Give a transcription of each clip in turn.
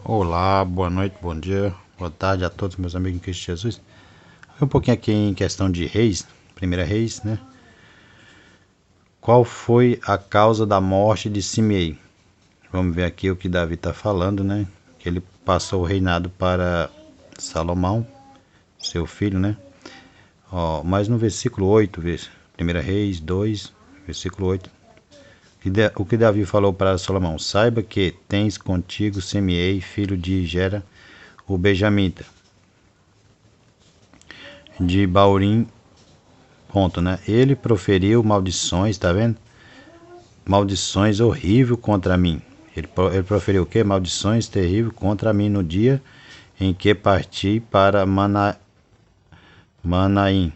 Olá, boa noite, bom dia, boa tarde a todos meus amigos em Cristo Jesus. Um pouquinho aqui em questão de reis, primeira reis, né? Qual foi a causa da morte de Simei? Vamos ver aqui o que Davi está falando, né? Que ele passou o reinado para Salomão, seu filho, né? Mas no versículo 8, primeira reis 2, versículo 8, o que Davi falou para Salomão: saiba que tens contigo Simei, filho de Gera, o benjamita, de Baurim, ponto, né? Ele proferiu maldições, tá vendo? Maldições horríveis contra mim. Ele proferiu o quê? Maldições terríveis contra mim no dia em que parti para Manaim.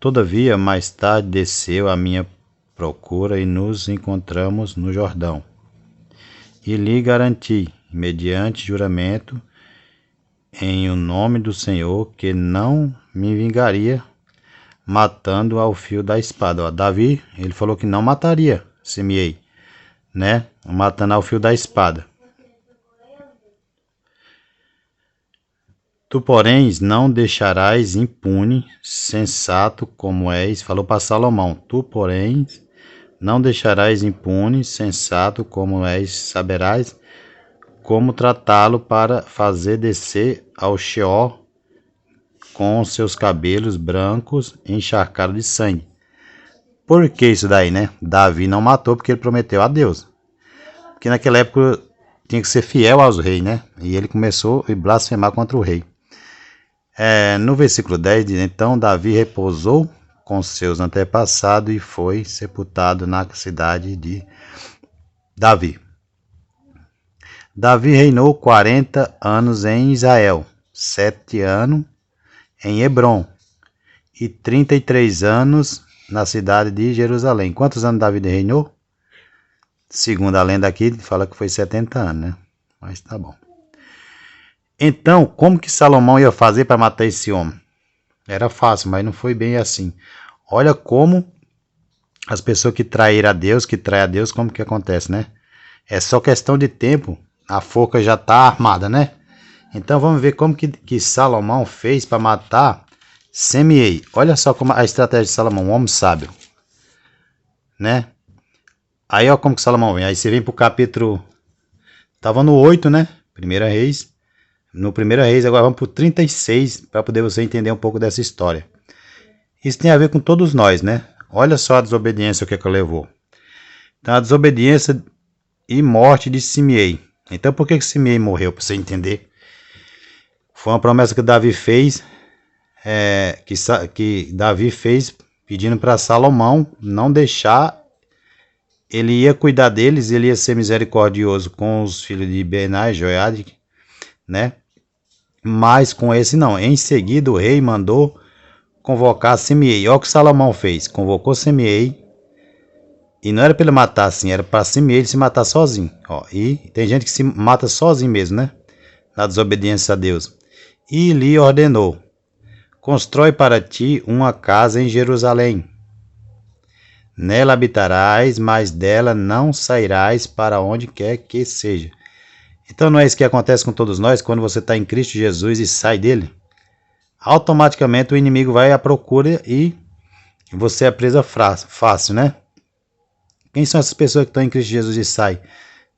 Todavia, mais tarde desceu à minha procura e nos encontramos no Jordão. E lhe garanti, mediante juramento, em o nome do Senhor, que não me vingaria matando ao fio da espada. Davi, ele falou que não mataria Simei, né? Matando ao fio da espada. Tu, porém, não deixarás impune, sensato como és, falou para Salomão. Tu, porém, não deixarás impune, sensato como és, saberás como tratá-lo para fazer descer ao Sheol com seus cabelos brancos encharcados de sangue. Por que isso daí, né? Davi não matou porque ele prometeu a Deus. Porque naquela época tinha que ser fiel aos reis, né? E ele começou a blasfemar contra o rei. No versículo 10 diz: então Davi repousou com seus antepassados e foi sepultado na cidade de Davi. Davi reinou 40 anos em Israel, 7 anos em Hebrom e 33 anos na cidade de Jerusalém. Quantos anos Davi reinou? Segundo a lenda aqui, fala que foi 70 anos, né? Mas tá bom. Então, como que Salomão ia fazer para matar esse homem? Era fácil, mas não foi bem assim. Olha como as pessoas que traem a Deus, como que acontece, né? É só questão de tempo, a forca já está armada, né? Então vamos ver como que Salomão fez para matar Simei. Olha só como a estratégia de Salomão, um homem sábio, né? Aí ó como que Salomão vem. Aí você vem pro capítulo, tava no 8, né? Primeira Reis. No Primeira Reis, agora vamos pro 36 para poder você entender um pouco dessa história. Isso tem a ver com todos nós, né? Olha só a desobediência que levou. Então a desobediência e morte de Simei. Então por que Simei morreu? Para você entender. Foi uma promessa que Davi fez, que Davi fez pedindo para Salomão não deixar. Ele ia cuidar deles, ele ia ser misericordioso com os filhos de Benai, Joiade, né? Mas com esse não. Em seguida o rei mandou convocar Simei. Olha o que Salomão fez. Convocou Simei. E não era para ele matar assim, era para Simei se matar sozinho. E tem gente que se mata sozinho mesmo, né? Na desobediência a Deus. E lhe ordenou: constrói para ti uma casa em Jerusalém. Nela habitarás, mas dela não sairás para onde quer que seja. Então não é isso que acontece com todos nós quando você está em Cristo Jesus e sai dele? Automaticamente o inimigo vai à procura e você é presa fácil, né? Quem são essas pessoas que estão em Cristo Jesus e saem?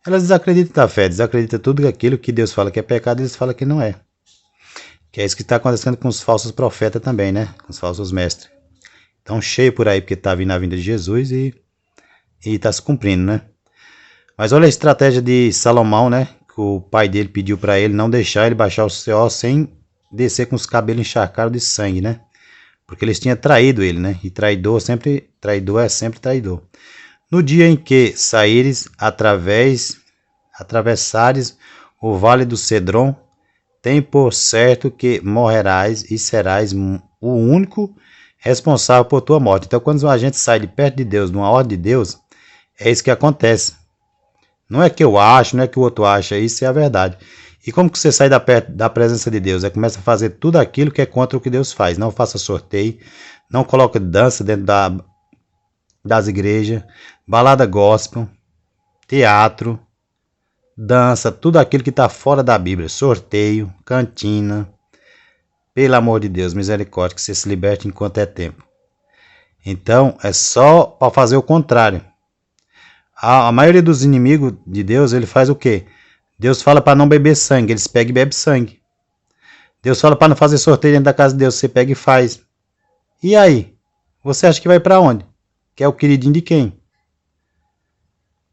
Elas desacreditam da fé, desacreditam tudo aquilo que Deus fala que é pecado, eles falam que não é. Que é isso que está acontecendo com os falsos profetas também, né? Com os falsos mestres. Então cheio por aí porque está vindo a vinda de Jesus e está se cumprindo, né? Mas olha a estratégia de Salomão, né? Que o pai dele pediu para ele não deixar ele baixar o céu sem descer com os cabelos encharcados de sangue, né? Porque eles tinham traído ele, né? E traidor é sempre traidor. No dia em que saíres atravessares o vale do Cedron, tem por certo que morrerás e serás o único responsável por tua morte. Então quando a gente sai de perto de Deus, numa ordem de Deus, é isso que acontece. Não é que eu acho, não é que o outro acha, isso é a verdade. E como que você sai da presença de Deus? Começa a fazer tudo aquilo que é contra o que Deus faz. Não faça sorteio, não coloque dança dentro das igrejas, balada gospel, teatro, dança, tudo aquilo que está fora da Bíblia, sorteio, cantina. Pelo amor de Deus, misericórdia, que você se liberte enquanto é tempo. Então, é só para fazer o contrário. A maioria dos inimigos de Deus, ele faz o quê? Deus fala para não beber sangue, eles pegam e bebem sangue. Deus fala para não fazer sorteio dentro da casa de Deus, você pega e faz. E aí? Você acha que vai para onde? Que é o queridinho de quem?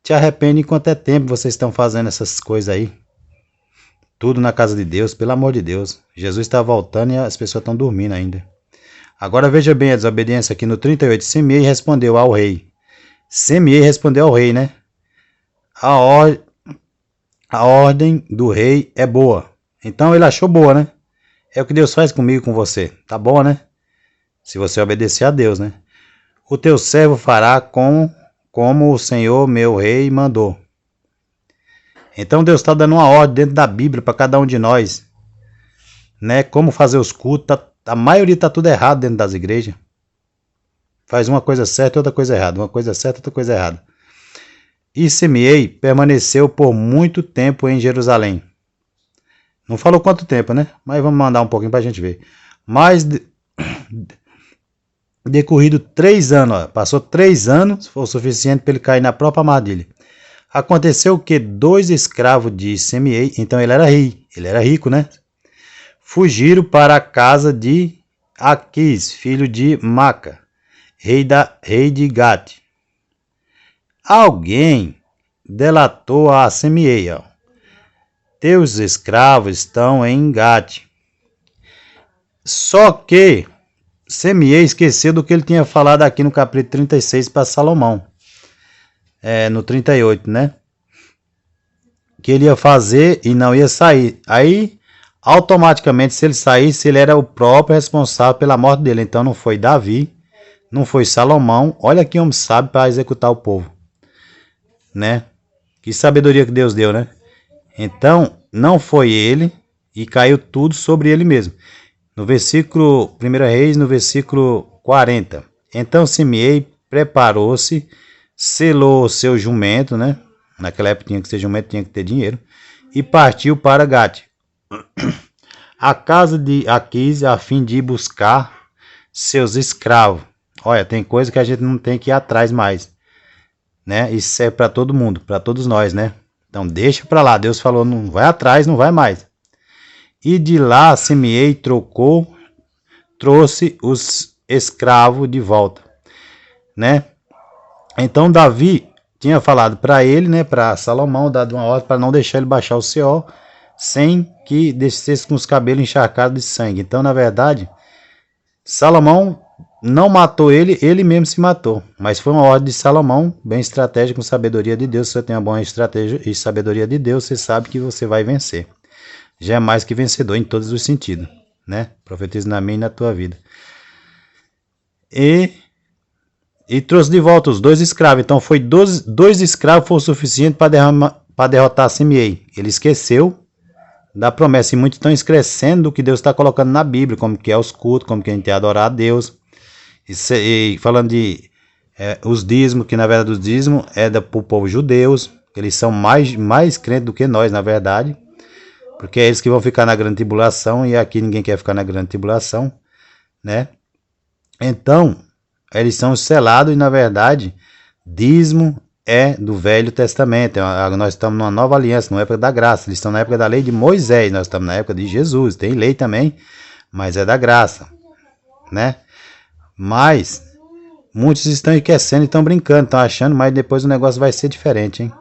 Te arrepende enquanto é tempo vocês estão fazendo essas coisas aí. Tudo na casa de Deus, pelo amor de Deus. Jesus está voltando e as pessoas estão dormindo ainda. Agora veja bem a desobediência aqui no 38. Semeei respondeu ao rei. Semeei respondeu ao rei, né? A ordem do rei é boa. Então ele achou boa, né? É o que Deus faz comigo e com você. Tá bom, né? Se você obedecer a Deus, né? O teu servo fará como o Senhor meu rei mandou. Então Deus está dando uma ordem dentro da Bíblia para cada um de nós, né? Como fazer os cultos. A maioria está tudo errado dentro das igrejas. Faz uma coisa certa e outra coisa errada. Uma coisa certa e outra coisa errada. E Semeei permaneceu por muito tempo em Jerusalém. Não falou quanto tempo, né? Mas vamos mandar um pouquinho para a gente ver. Mas decorrido 3 anos, ó, passou 3 anos, foi o suficiente para ele cair na própria armadilha. Aconteceu que 2 escravos de Semeei, então ele era rei, ele era rico, né? Fugiram para a casa de Aquis, filho de Maca, rei de Gate. Alguém delatou a Semeei, ó. Teus escravos estão em Gate. Só que Semeei esqueceu do que ele tinha falado aqui no capítulo 36 para Salomão. No 38, né? Que ele ia fazer e não ia sair. Aí, automaticamente, se ele saísse, ele era o próprio responsável pela morte dele. Então não foi Davi, não foi Salomão. Olha que homem sábio para executar o povo, né? Que sabedoria que Deus deu, né? Então, não foi ele e caiu tudo sobre ele mesmo. No versículo 1 Reis, no versículo 40. Então Semeei preparou-se, selou o seu jumento, né? Naquela época tinha que ser jumento, tinha que ter dinheiro. E partiu para Gate, a casa de Aquis, a fim de buscar seus escravos. Olha, tem coisa que a gente não tem que ir atrás mais, né? Isso é para todo mundo, para todos nós, né? Então deixa para lá. Deus falou, não vai atrás, não vai mais. E de lá Semeei trouxe os escravos de volta, né? Então Davi tinha falado para ele, né, para Salomão, dado uma ordem para não deixar ele baixar o Seol sem que descesse com os cabelos encharcados de sangue. Então, na verdade, Salomão não matou ele, ele mesmo se matou. Mas foi uma ordem de Salomão, bem estratégica, com sabedoria de Deus. Se você tem uma boa estratégia e sabedoria de Deus, você sabe que você vai vencer. Já é mais que vencedor em todos os sentidos, né? Profetiza na minha e na tua vida. E trouxe de volta os 2 escravos. Então foi 2 escravos foi o suficiente para derrotar Semeei. Ele esqueceu da promessa. E muitos estão esquecendo do que Deus está colocando na Bíblia, como que é os cultos, como que a gente tem que adorar a Deus. E falando de os dízimos, que na verdade os dízimos é para o povo judeus. Eles são mais crentes do que nós, na verdade. Porque é eles que vão ficar na grande tribulação. E aqui ninguém quer ficar na grande tribulação, né? Então, eles são selados e, na verdade, dízimo é do Velho Testamento. Nós estamos numa nova aliança, na época da graça. Eles estão na época da lei de Moisés, nós estamos na época de Jesus. Tem lei também, mas é da graça, né? Mas muitos estão enriquecendo e estão brincando, estão achando, mas depois o negócio vai ser diferente, hein?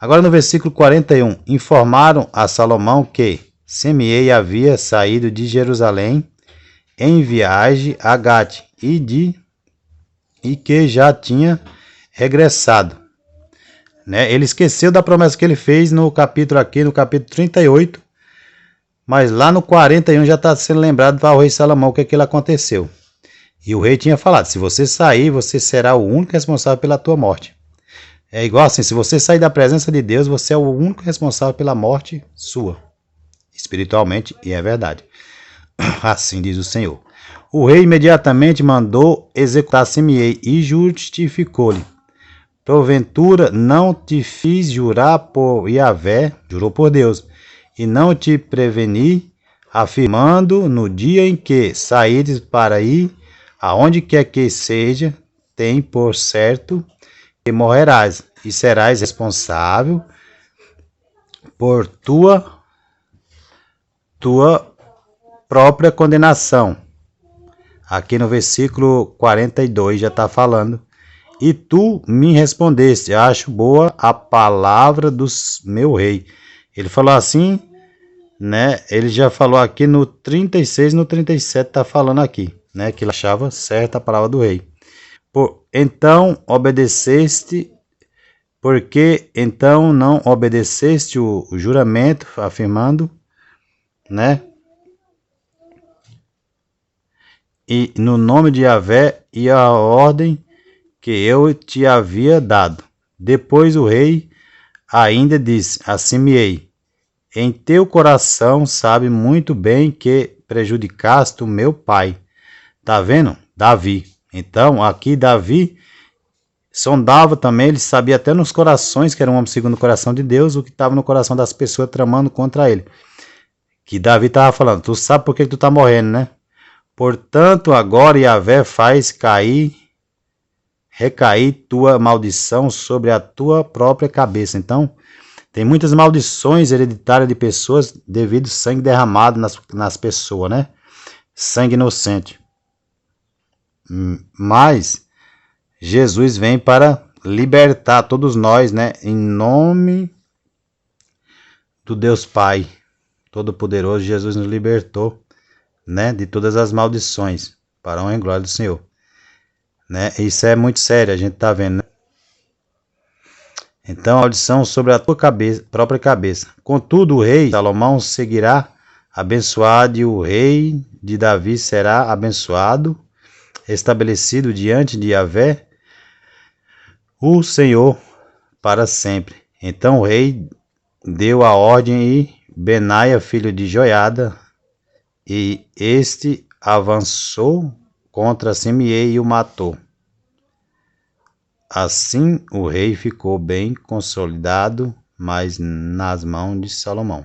Agora no versículo 41, informaram a Salomão que Semeei havia saído de Jerusalém em viagem a Gate e que já tinha regressado, né? Ele esqueceu da promessa que ele fez no capítulo 38, mas lá no 41 já está sendo lembrado para o rei Salomão o que aquilo aconteceu. E o rei tinha falado, se você sair, você será o único responsável pela tua morte. É igual assim, se você sair da presença de Deus, você é o único responsável pela morte sua, espiritualmente, e é verdade. Assim diz o Senhor. O rei imediatamente mandou executar Semeei e justificou-lhe Porventura não te fiz jurar por Yahvé, jurou por Deus, e não te preveni, afirmando no dia em que saíres para ir, aonde quer que seja, tem por certo que morrerás, e serás responsável por tua própria condenação. Aqui no versículo 42 já está falando. E tu me respondeste, acho boa a palavra do meu rei. Ele falou assim, né? Ele já falou aqui no 36, no 37 está falando aqui, né? Que ele achava certa a palavra do rei. Então obedeceste, porque então não obedeceste o juramento, afirmando, né? E no nome de Yahvé e a ordem que eu te havia dado. Depois o rei ainda disse a Simei: em teu coração sabe muito bem que prejudicaste o meu pai. Tá vendo? Davi. Então, aqui Davi sondava também, ele sabia até nos corações, que era um homem segundo o coração de Deus, o que estava no coração das pessoas tramando contra ele. Que Davi estava falando, tu sabe por que tu está morrendo, né? Portanto, agora Yahvé faz recair tua maldição sobre a tua própria cabeça. Então, tem muitas maldições hereditárias de pessoas devido ao sangue derramado nas pessoas, né? Sangue inocente. Mas Jesus vem para libertar todos nós, né? Em nome do Deus Pai Todo-Poderoso, Jesus nos libertou, né? De todas as maldições, para a honra e glória do Senhor. Né? Isso é muito sério, a gente tá vendo, né? Então, a maldição sobre a tua própria cabeça. Contudo, o rei Salomão seguirá abençoado e o rei de Davi será abençoado, estabelecido diante de Yahvé, o Senhor, para sempre. Então o rei deu a ordem e Benaia, filho de Joiada, e este avançou contra Simei e o matou. Assim o rei ficou bem consolidado, mas nas mãos de Salomão.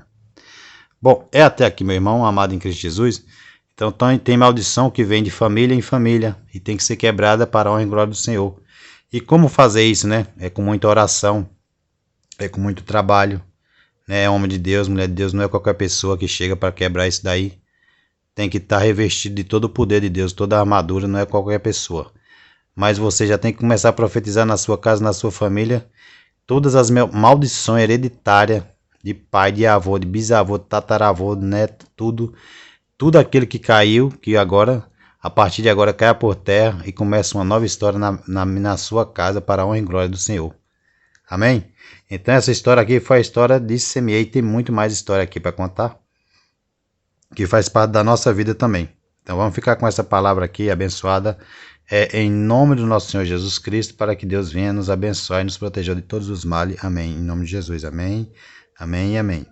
Bom, é até aqui, meu irmão, amado em Cristo Jesus. Então tem maldição que vem de família em família e tem que ser quebrada para a honra e glória do Senhor. E como fazer isso, né? É com muita oração, é com muito trabalho, né? É homem de Deus, mulher de Deus, não é qualquer pessoa que chega para quebrar isso daí. Tem que estar revestido de todo o poder de Deus, toda a armadura, não é qualquer pessoa. Mas você já tem que começar a profetizar na sua casa, na sua família, todas as maldições hereditárias de pai, de avô, de bisavô, de tataravô, de neto, tudo aquilo que caiu, que agora, a partir de agora, caia por terra e começa uma nova história na sua casa para a honra e glória do Senhor. Amém? Então essa história aqui foi a história de Simei, tem muito mais história aqui para contar, que faz parte da nossa vida também. Então vamos ficar com essa palavra aqui abençoada, em nome do nosso Senhor Jesus Cristo, para que Deus venha nos abençoar e nos proteger de todos os males. Amém. Em nome de Jesus. Amém. Amém e amém.